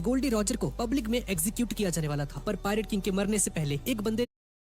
Goldy Roger को public में execute किया जाने वाला था, पर पायरेट किंग के मरने से पहले एक बंदे।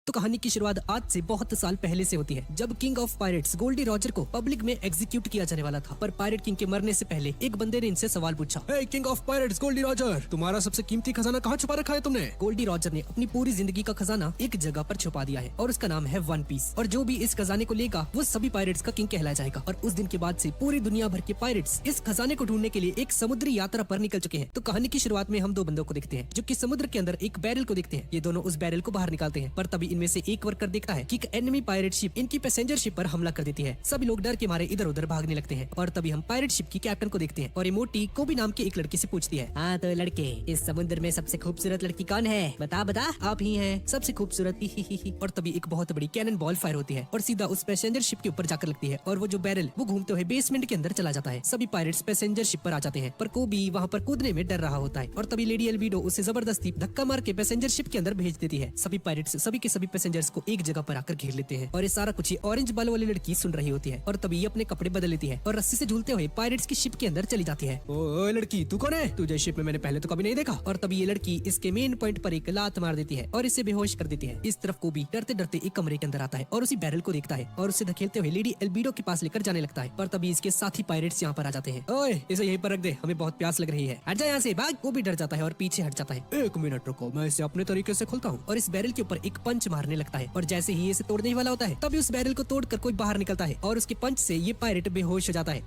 तो कहानी की शुरुआत आज से बहुत साल पहले से होती है, जब king of pirates Gol D Roger को पब्लिक में एग्जीक्यूट किया जाने वाला था। पर पायरेट किंग के मरने से पहले एक बंदे ने इनसे सवाल पूछा, हे king of pirates Gol D Roger, तुम्हारा सबसे कीमती खजाना कहाँ छुपा रखा है तुमने? गोल्डी रॉजर ने अपनी पूरी जिंदगी का खजाना एक जगह पर छुपा दिया है और उसका नाम है वन पीस। और जो भी इस खजाने को लेगा वो सभी पायरेट्स का किंग कहला जाएगा। और उस दिन के बाद से पूरी दुनिया भर के पायरेट्स इस खजाने को ढूंढने के लिए एक समुद्री यात्रा पर निकल चुके हैं। तो कहानी की शुरुआत में हम दो बंदों को देखते हैं जो कि समुद्र के अंदर एक बैरल को देखते हैं। ये दोनों उस बैरल को बाहर निकालते हैं, पर तभी इनमें से एक वर्कर देखता है कि एक एनिमी पायरेट शिप इनकी पैसेंजर शिप पर हमला कर देती है। सभी लोग डर के मारे इधर उधर भागने लगते हैं और तभी हम पायरेट शिप की कैप्टन को देखते हैं और इमोटी कोबी नाम के एक लड़के से पूछती है, हाँ तो लड़के, इस समुद्र में सबसे खूबसूरत लड़की कौन है? बता बता, आप ही हैं सबसे खूबसूरत। ही। और तभी एक बहुत बड़ी कैनन बॉल फायर होती है और सीधा उस पैसेंजर शिप के ऊपर जाकर लगती है और वो जो बैरल वो घूमते हुए बेसमेंट के अंदर चला जाता है। सभी पायरेट्स पैसेंजर शिप पर आ जाते हैं, पर कोबी वहाँ पर कूदने में डर रहा होता है और तभी लेडी एल्विडो उसे जबरदस्ती धक्का मार के पैसेंजर शिप के अंदर भेज देती है। सभी पायरेट्स सभी के सभी पैसेंजर्स को एक जगह पर आकर घेर लेते हैं और ये सारा कुछ ऑरेंज बालों वाली लड़की सुन रही होती है और तभी ये अपने कपड़े बदल लेती है और रस्सी से झूलते हुए पायरेट्स की शिप के अंदर चली जाती है। ओ लड़की, तू कौन है? तुझे शिप में मैंने पहले तो कभी नहीं देखा। और तभी ये लड़की इसके मेन पॉइंट पर एक लात मार देती है और इसे बेहोश कर देती है। इस तरफ कोबी डरते डरते एक कमरे के अंदर आता है और उसी बैरल को देखता है और उसे धकेलते हुए लेडी एल्बिडो के पास लेकर जाने लगता है। पर तभी इसके साथी पायरेट्स यहाँ पर आ जाते हैं। ओए, इसे यहीं पर रख दे, हमें बहुत प्यास लग रही है। हट जा यहाँ से, भाग। कोबी डर जाता है और पीछे हट जाता है। एक मिनट रुको, मैं इसे अपने तरीके से खोलता हूँ। और इस बैरल के ऊपर एक पंच मारने लगता है और जैसे ही इसे तोड़ने वाला होता है तभी उस बैरल को तोड़कर कोई बाहर निकलता है और उसके पंच से ये पायरेट बेहोश हो जाता है।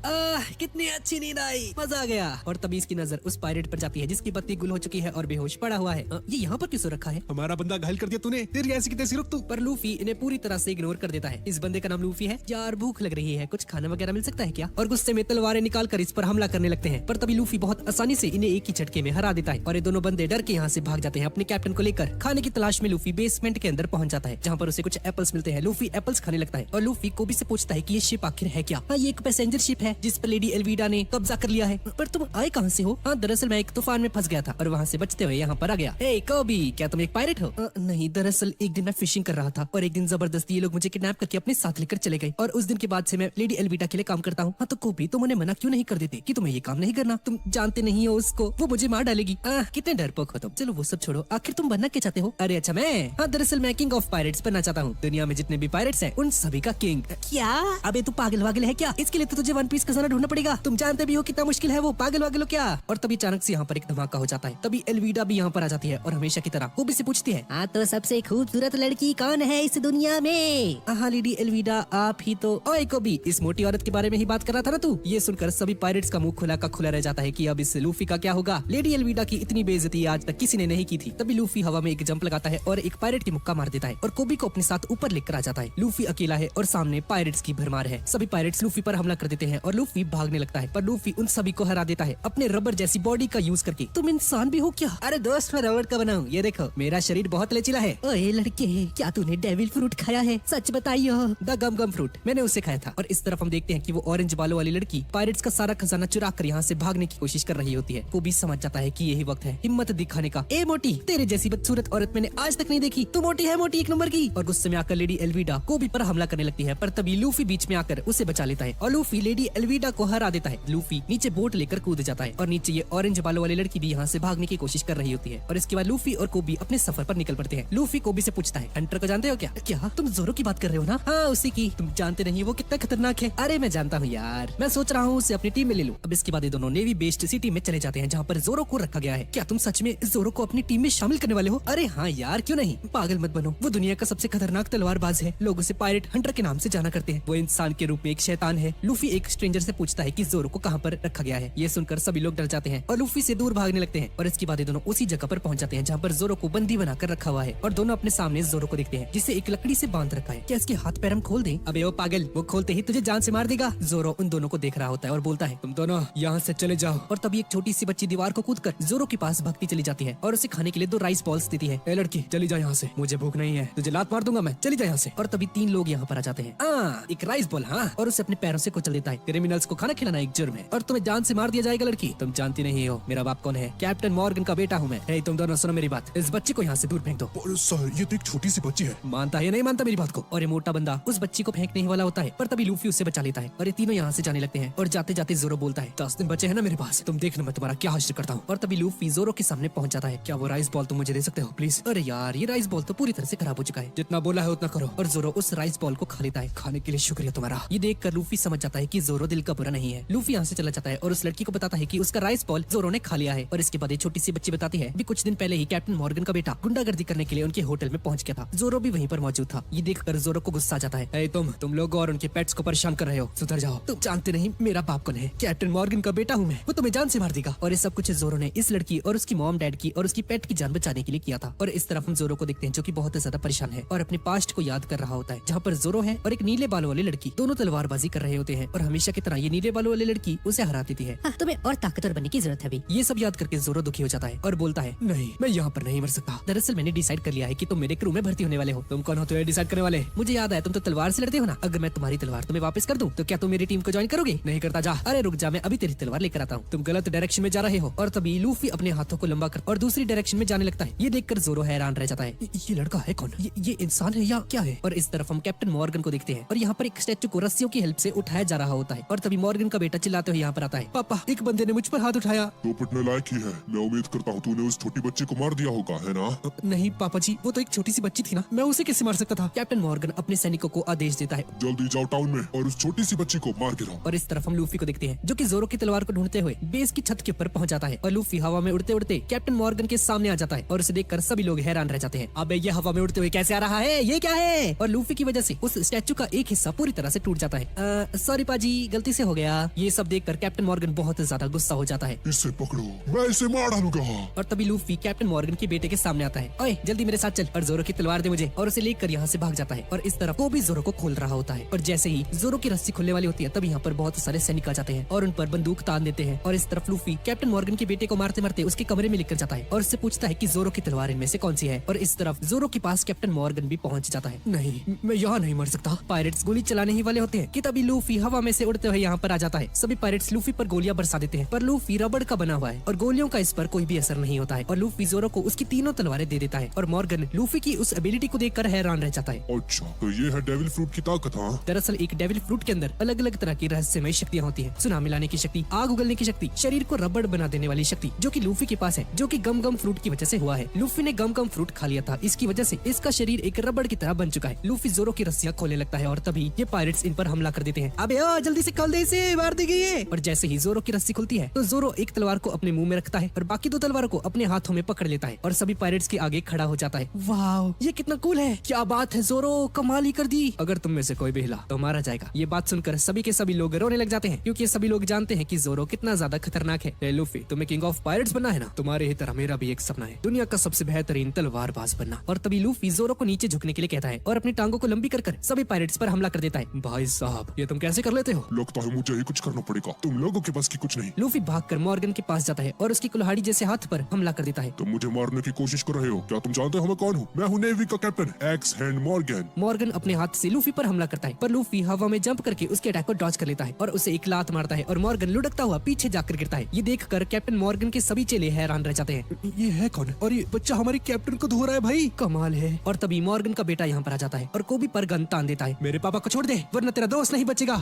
कितनी अच्छी नींद आई, मजा आ गया। और तभी इसकी नजर उस पायरेट पर जाती है जिसकी बत्ती गुल हो चुकी है और बेहोश पड़ा हुआ है। ये यहाँ पर क्यों रखा है? हमारा बंदा घायल कर दिया तूने, तेरी ऐसी की तैसी रुक तू। पर लूफी इन्हें पूरी तरह से इग्नोर कर देता है। इस बंदे का नाम लूफी है। यार भूख लग रही है, कुछ खाना वगैरह मिल सकता है क्या? और गुस्से में तलवारें निकाल कर इस पर हमला करने लगते हैं, पर तभी लूफी बहुत आसानी से इन्हें एक ही झटके में हरा देता है और ये दोनों बंदे डर के यहाँ से भाग जाते हैं। अपने कैप्टन को लेकर खाने की तलाश में लूफी बेसमेंट के अंदर पहुंच जाता है जहाँ पर उसे कुछ एप्पल्स मिलते हैं। लूफी एप्पल्स खाने लगता है और लूफी कोबी से पूछता है कि ये शिप आखिर है क्या? हाँ, ये एक पैसेंजर शिप है जिस पर लेडी एल्विडा ने कब्जा कर लिया है। पर तुम आए कहाँ से हो? हाँ, दरअसल मैं एक तूफान में फंस गया था और वहाँ से बचते हुए यहाँ पर आ गया। हे कोबी, क्या तुम एक पायरेट हो? नहीं, दरअसल एक दिन मैं फिशिंग कर रहा था और एक दिन जबरदस्ती ये लोग मुझे किडनैप करके अपने साथ लेकर चले गए और उस दिन के बाद से मैं लेडी एल्विडा के लिए काम करता हूँ। हाँ तो कोबी, तुम उन्हें मना क्यों नहीं कर देते कि तुम्हें ये काम नहीं करना? तुम जानते नहीं हो उसको, वो मुझे मार डालेगी। कितने डरपोक हो तुम। चलो वो सब छोड़ो, आखिर तुम बनना क्या चाहते हो? अरे अच्छा, मैं, हाँ दरअसल मैं किंग ऑफ पायरेट्स बनना चाहता हूँ। दुनिया में जितने भी पायरेट्स हैं उन सभी का किंग। क्या? अबे तू पागल वागल है क्या? इसके लिए तो तुझे वन पीस खजाना ढूंढना पड़ेगा। तुम जानते भी हो कितना मुश्किल है वो। पागल वागल हो क्या? और तभी अचानक से यहाँ पर एक धमाका हो जाता है। तभी एल्विडा भी यहाँ पर आ जाती है और हमेशा की तरह कोबी से पूछती है, हाँ तो सबसे खूबसूरत लड़की कौन है इस दुनिया में? हाँ लेडी एल्विडा, आप ही तो। ओए कोबी, इस मोटी औरत के बारे में ही बात कर रहा था ना तू? ये सुनकर सभी पायरेट्स का मुंह खुला का खुला रह जाता है कि अब इस लूफी का क्या होगा। लेडी एल्विडा की इतनी बेइज्जती आज तक किसी ने नहीं की थी। तभी लूफी हवा में एक जंप लगाता है और एक पायरेट की मुक्का मार देता है और कोबी को अपने साथ ऊपर लेकर आ जाता है। लूफी अकेला है और सामने पायरेट्स की भरमार है। सभी पायरेट्स लूफी पर हमला कर देते हैं और लूफी भागने लगता है, पर लूफी उन सभी को हरा देता है अपने रबर जैसी बॉडी का यूज करके। तुम इंसान भी हो क्या? अरे दोस्त, मैं रबर का बना हूँ, ये देखो मेरा शरीर बहुत लचीला है। ओए लड़के, क्या तूने डेविल फ्रूट खाया है? सच बताइयो। द गम गम फ्रूट, मैंने उसे खाया था। और इस तरफ हम देखते हैं कि वो ऑरेंज बालों वाली लड़की पायरेट्स का सारा खजाना चुरा कर यहाँ से भागने की कोशिश कर रही होती है। कोबी समझ जाता है कि यही वक्त है हिम्मत दिखाने का। ए मोटी, तेरे जैसी बदसूरत औरत मैंने आज तक नहीं देखी। तू मोटी है, मोटी एक नंबर की। और गुस्से में आकर लेडी एल्विडा कोबी पर हमला करने लगती है, पर तभी लूफी बीच में आकर उसे बचा लेता है और लूफी लेडी एल्विडा को हरा देता है। लूफी नीचे बोट लेकर कूद जाता है और नीचे ये ऑरेंज बालों वाली लड़की भी यहाँ से भागने की कोशिश कर रही होती है और इसके बाद लूफी और कोबी अपने सफर पर निकल पड़ते हैं। लूफी कोबी से पूछता है, हंटर को जानते हो क्या? क्या तुम जोरो की बात कर रहे हो ना? हाँ उसी की। तुम जानते नहीं वो कितना खतरनाक है। अरे मैं जानता हूँ यार, मैं सोच रहा हूँ उसे अपनी टीम में ले लूं। अब इसके बाद ये दोनों नेवी बेस्ड सिटी में चले जाते हैं जहाँ पर जोरो को रखा गया है। क्या तुम सच में जोरो को अपनी टीम में शामिल करने वाले हो? अरे हाँ यार, क्यों नहीं। पागल मत बनो, वो दुनिया का सबसे खतरनाक तलवारबाज है। लोग उसे पायरेट हंटर के नाम से जाना करते हैं। वो इंसान के रूप में एक शैतान है। लूफी एक स्ट्रेंजर से पूछता है कि जोरो को कहाँ पर रखा गया है। ये सुनकर सभी लोग डर जाते हैं और लूफी से दूर भागने लगते हैं और इसके बाद ये दोनों उसी जगह पर पहुंच जाते हैं जहाँ पर जोरो को बंदी बनाकर रखा हुआ है और दोनों अपने सामने जोरो को देखते हैं जिसे एक लकड़ी से बांध रखा है। क्या इसके हाथ पैर हम खोल दें? अबे ओ पागल, वो खोलते ही तुझे जान से मार देगा। जोरो उन दोनों को देख रहा होता है और बोलता है, तुम दोनों यहाँ से चले जाओ। और तभी एक छोटी सी बच्ची दीवार को कूदकर जोरो के पास भागती चली जाती है और उसे खाने के लिए 2 राइस बॉल्स देती है। ए लड़की, चली जा यहाँ से, मुझे भूख भूख नहीं है, तुझे लात मार दूंगा मैं, चली जा यहाँ से। और तभी 3 लोग यहाँ पर आ जाते हैं। एक राइस बॉल, हाँ। और उसे अपने पैरों से कुचल देता है। क्रिमिनल्स को खाना खिलाना एक जुर्म है और तुम्हें जान से मार दिया जाएगा। लड़की, तुम जानती नहीं हो मेरा बाप कौन है। कैप्टन मॉर्गन का बेटा हूँ मैं। हे, तुम दोनों सुनो मेरी बात, इस बच्चे को यहाँ से दूर फेंक दो। पर सर, ये तो एक छोटी सी बच्ची है। मानता है या नहीं मानता मेरी बात को? और ये मोटा बंदा उस बच्ची को फेंकने ही वाला होता है, पर तभी लूफी उससे बचा लेता है और ये तीनों यहाँ से जाने लगते हैं। और जाते जाते जोरो बोलता है, 10 दिन बचे हैं ना मेरे पास, तुम देखना मैं तुम्हारा क्या हासिल करता हूँ। और तभी लूफी जोरो के सामने पहुंच जाता है। क्या वो राइस बॉल तुम मुझे दे सकते हो प्लीज? अरे यार, ये राइस बॉल तो पूरी तरह से खराब हो चुका है। जितना बोला है उतना करो। और जोरो उस राइस बॉल को खा लेता है। खाने के लिए शुक्रिया तुम्हारा। ये देखकर लूफी समझ जाता है कि जोरो दिल का बुरा नहीं है। लूफी यहाँ से चला जाता है और उस लड़की को बताता है कि उसका राइस बॉल जोरो ने खा लिया है। और इसके बाद एक छोटी सी बच्ची बताती है, भी कुछ दिन पहले ही कैप्टन मॉर्गन का बेटा गुंडागर्दी करने के लिए उनके होटल में पहुंच गया था। जोरो भी वहीं पर मौजूद था। ये देखकर जोरो को गुस्सा आ जाता है। ए, तुम लोग और उनके पेट्स को परेशान कर रहे हो, सुधर जाओ। तुम जानते नहीं मेरा बाप कौन है। कैप्टन मॉर्गन का बेटा हूँ मैं, वो तुम्हें जान से मार देगा। और ये सब कुछ जोरो ने इस लड़की और उसकी मॉम डैड की और उसकी पेट की जान बचाने के लिए किया था। और इस तरफ हम जोरो को देखते हैं जो कि बहुत ज्यादा परेशान है और अपने पास्ट को याद कर रहा होता है, जहाँ पर जोरो है और एक नीले बालों वाली लड़की दोनों तलवारबाजी कर रहे होते हैं। और हमेशा की तरह ये नीले बालों वाली लड़की उसे हरा देती है। हाँ, तुम्हें और ताकतवर बनने की जरूरत है अभी। ये सब याद करके जोरो दुखी हो जाता है और बोलता है, नहीं, मैं यहाँ पर नहीं मर सकता। दरअसल मैंने डिसाइड कर लिया है कि तुम मेरे क्रू में भर्ती होने वाले हो। तुम कौन हो तो डिसाइड करने वाले? मुझे याद है तुम तो तलवार से लड़ते हो ना। अगर मैं तुम्हारी तलवार तुम्हें वापस कर दूं तो क्या तुम मेरी टीम को ज्वाइन करोगे? नहीं करता, जा। अरे रुक जा, मैं अभी तेरी तलवार लेकर आता हूँ। तुम गलत डायरेक्शन में जा रहे हो। और तभी लूफी अपने हाथों को लंबा कर और दूसरी डायरेक्शन में जाने लगता है। ये देखकर जोरो हैरान रह जाता है। ये लड़का है कौन? ये इंसान है या क्या है? और इस तरफ हम कैप्टन मॉर्गन को देखते हैं और यहाँ पर एक स्टैचू को रस्सियों की हेल्प से उठाया जा रहा होता है। और तभी मॉर्गन का बेटा चिल्लाते हुए यहाँ पर आता है, पापा, एक बंदे ने मुझ पर हाथ उठाया। तो पिटने लायक ही है। मैं उम्मीद करता हूँ तूने उस छोटी बच्ची को मार दिया होगा, है ना? नहीं पापा जी, वो तो एक छोटी सी बच्ची थी ना, मैं उसे कैसे मार सकता था? कैप्टन मॉर्गन अपने सैनिकों को आदेश देता है, जल्दी जाओ टाउन में और उस छोटी सी बच्ची को मार गिराओ। और इस तरफ हम लूफी को देखते हैं जो कि जोरो की तलवार को ढूंढते हुए बेस की छत के ऊपर पहुंच जाता है। और लूफी हवा में उड़ते उड़ते कैप्टन मॉर्गन के सामने आ जाता है और उसे देखकर सभी लोग हैरान रह जाते हैं। अबे ये हवा में उड़ते हुए कैसे आ रहा है? ये क्या है? और लूफी की वजह से उस स्टैचू का एक हिस्सा पूरी तरह से टूट जाता है। सॉरी पाजी, गलती से हो गया। ये सब देखकर कैप्टन मॉर्गन बहुत ज्यादा गुस्सा हो जाता है। इसे पकड़ो, मैं इसे मार डालूंगा। और तभी लूफी कैप्टन मॉर्गन के बेटे के सामने आता है। ओए जल्दी मेरे साथ चल और जोरो की तलवार दे मुझे। और उसे लेकर यहाँ से भाग जाता है। और इस तरफ वो भी जोरो को खोल रहा होता है। और जैसे ही जोरो की रस्सी खुलने वाली होती है तब यहाँ पर बहुत सारे सैनिक आ जाते हैं और उन पर बंदूक तान देते हैं। और इस तरफ लूफी कैप्टन मॉर्गन के बेटे को मारते मारते उसके कमरे में लेकर जाता है और उससे पूछता है कि जोरो की तलवार इनमें से कौन सी है। और इस तरफ जोरो के पास कैप्टन मॉर्गन भी पहुंच जाता है। नहीं, मैं यहाँ नहीं मर सकता। पायरेट्स गोली चलाने ही वाले होते हैं कि तभी लूफी हवा में से उड़ते हुए यहाँ पर आ जाता है। सभी पायरेट्स लूफी पर गोलियां बरसा देते हैं, पर लूफी रबड़ का बना हुआ है और गोलियों का इस पर कोई भी असर नहीं होता है। और लूफी जोरो को उसकी तीनों तलवारें दे देता है। और मॉर्गन लूफी की उस एबिलिटी को देखकर हैरान रह जाता है। अच्छा, तो ये है डेविल फ्रूट की ताकत, हाँ? दरअसल एक डेविल फ्रूट के अंदर अलग अलग तरह की रहस्यमय शक्तियाँ होती हैं। सुनामी लाने की शक्ति, आग उगलने की शक्ति, शरीर को रबड़ बना देने वाली शक्ति, जो कि लूफी के पास है, जो कि गम गम फ्रूट की वजह से हुआ है। लूफी ने गम गम फ्रूट खा लिया था, इसकी वजह से इसका शरीर एक रबड़ की तरह बन चुका है। लूफी जोरो की रस्सियां खोलने लगता है और तभी ये पायरेट्स इन पर हमला कर देते हैं। अबे ओ जल्दी से खोल दे इसे, मार देगी ये। और जैसे ही जोरो की रस्सी खुलती है तो जोरो एक तलवार को अपने मुंह में रखता है और बाकी 2 तलवारों को अपने हाथों में पकड़ लेता है और सभी पायरेट्स के आगे खड़ा हो जाता है। वाह, ये कितना कूल है। क्या बात है जोरो, कमाल ही कर दी। अगर तुम में से कोई भी हिला तो मारा जाएगा। ये बात सुनकर सभी के सभी लोग रोने लग जाते हैं क्योंकि सभी लोग जानते हैं कि जोरो कितना ज्यादा खतरनाक है। ए लूफी, तुम्हें किंग ऑफ पायरेट्स बनना है ना? तुम्हारे ही तरह मेरा भी एक सपना है, दुनिया का सबसे बेहतरीन तलवारबाज बनना। और तभी लूफी जोरो को नीचे झुकने के लिए कहता है और अपनी टांगों को लंबी कर सभी पायरेट्स पर हमला कर देता है। भाई साहब, ये तुम कैसे कर लेते हो? लगता है मुझे ही कुछ करना पड़ेगा, तुम लोगों के पास की कुछ नहीं। लूफी भागकर मॉर्गन के पास जाता है और उसकी कुल्हाड़ी जैसे हाथ पर हमला कर देता है। तुम मुझे मारने की कोशिश कर रहे हो? क्या तुम जानते हो मैं कौन हूँ? मैं हूँ नेवी का captain x hand Morgan. Morgan अपने हाथ से लूफी पर हमला करता है, पर लूफी हवा में जंप करके उसके अटैक को डॉज कर लेता है और उसे एक लात मारता है और मॉर्गन लुढ़कता हुआ पीछे जाकर गिरता है। ये देखकर कैप्टन मॉर्गन के सभी चेले हैरान रह जाते हैं। ये है कौन? और ये बच्चा हमारे कैप्टन को धो रहा है भाई, कमाल है। और तभी मॉर्गन का बेटा यहाँ पर आ जाता है और कोबी पर गन तान देता है। मेरे पापा को छोड़ दे वरना तेरा दोस्त नहीं बचेगा।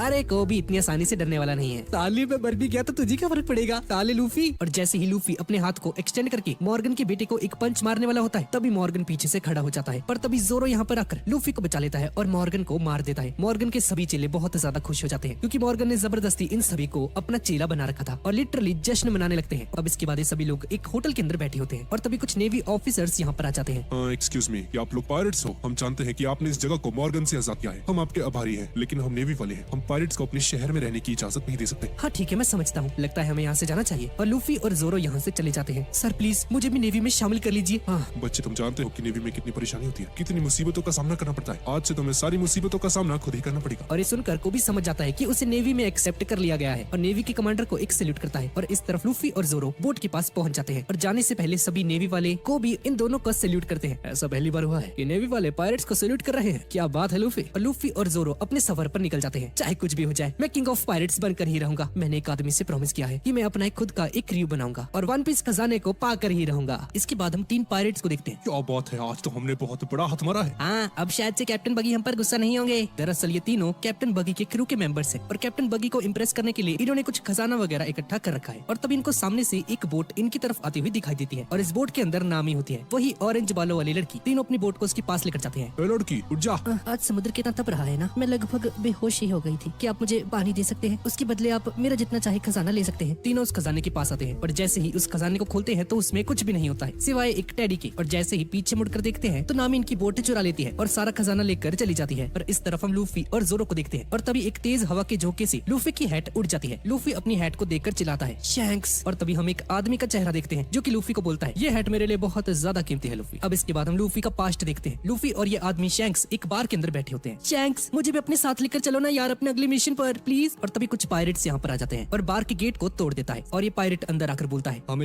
अरे कोबी इतनी आसानी से डरने वाला नहीं है। ताली में मर भी गया तो तुझे क्या फर्क पड़ेगा, ताले लूफी। और जैसे ही लूफी अपने हाथ को एक्सटेंड करके मॉर्गन के बेटे को एक पंच मारने वाला होता है तभी मॉर्गन पीछे से खड़ा हो जाता है। पर तभी जोरो यहाँ पर आकर लूफी को बचा लेता है और मॉर्गन को मार देता है। मॉर्गन के सभी चेले बहुत ज्यादा खुश हो जाते हैं क्योंकि मॉर्गन ने जबरदस्ती इन सभी को अपना चेला बना रखा था और लिटरली जश्न मनाने लगते हैं। अब इसके बाद ये सभी लोग एक होटल के अंदर बैठे होते हैं और तभी कुछ नेवी ऑफिसर्स यहाँ पर आ जाते हैं। एक्सक्यूज मी, क्या आप लोग पायरेट्स हो? हम जानते हैं कि आपने इस जगह को मॉर्गन से आजाद किया है, हम आपके आभारी हैं, लेकिन हम नेवी वाले हैं, हम पायरेट्स को अपने शहर में रहने की इजाजत नहीं दे सकते। हाँ ठीक है, मैं समझता हूँ, लगता है हमें यहाँ से जाना चाहिए। और लूफी और जोरो यहाँ से चले जाते हैं। सर प्लीज मुझे भी नेवी में शामिल कर लीजिए। हाँ बच्चे, तुम जानते हो कि नेवी में कितनी परेशानी होती है, कितनी मुसीबतों का सामना करना पड़ता है। आज से तुम्हें सारी मुसीबतों का सामना खुद ही करना पड़ेगा। और ये सुनकर को भी समझ जाता है कि उसे नेवी में एक्सेप्ट कर लिया गया है और नेवी के कमांडर को एक सैल्यूट करता है। और इस तरफ लूफी और जोरो बोट के पास पहुंच जाते हैं और जाने से पहले सभी नेवी वाले को भी इन दोनों का सैल्यूट करते हैं। ऐसा पहली बार हुआ है कि नेवी वाले पायरेट्स को सैल्यूट कर रहे हैं। क्या बात है लूफी। और लूफी और जोरो अपने सफर पर निकल जाते हैं। चाहे कुछ भी हो जाए, मैं किंग ऑफ पायरेट्स बनकर ही रहूंगा। मैंने एक आदमी से प्रॉमिस किया है कि मैं अपना एक खुद का एक क्रू बनाऊंगा और वन पीस खजाने को पाकर ही रहूंगा। इसके बाद हम 3 पायरेट्स को देखते हैं। क्या बात है, आज तो हमने बहुत बड़ा हाथ मारा है। हाँ, अब शायद से कैप्टन बगी हम पर गुस्सा नहीं होंगे। दरअसल ये तीनों कैप्टन बगी के क्रू के मेंबर्स हैं और कैप्टन बगी को इम्प्रेस करने के लिए इन्होंने कुछ खजाना वगैरह इकट्ठा कर रखा है। और तब इनको सामने से एक बोट इनकी तरफ आती हुई दिखाई देती है और इस बोट के अंदर नामी होती है, वही ऑरेंज बालों वाली लड़की। तीनों अपनी बोट को उसके पास लेकर जाते हैं। ए लड़की उठ जा। आज समुद्र कितना तप रहा है ना, मैं लगभग बेहोश ही हो गई थी। क्या आप मुझे पानी दे सकते हैं? उसके बदले आप मेरा जितना चाहे खजाना ले सकते हैं। तीनों उस खजाने के पास आते हैं और जैसे ही उस खजाने को खोलते हैं तो उसमें कुछ भी नहीं होता है सिवाय एक टेडी के। और जैसे ही पीछे मुड़कर देखते हैं तो नामी इनकी बोट चुरा लेती है और सारा खजाना लेकर चली जाती है। और इस तरफ हम लूफी और जोरो को देखते हैं और तभी एक तेज हवा के झोंके से लूफी की हैट उड़ जाती है। लूफी अपनी हैट को देखकर चिल्लाता है, शैंक्स। और तभी हम एक आदमी का चेहरा देखते हैं जो कि लूफी को बोलता है, ये हैट मेरे लिए बहुत ज्यादा कीमती है लूफी। अब इसके बाद हम लूफी का पास्ट देखते हैं। लूफी और ये आदमी शैंक्स एक बार के अंदर बैठे होते हैं। शैंक्स, मुझे भी अपने साथ लेकर चलो ना यार, अपने अगले मिशन पर प्लीज। और तभी कुछ पायरेट्स यहाँ पर आ जाते हैं और बार के गेट को तोड़ देता है और ये पायरेट अंदर आकर बोलता है, हमें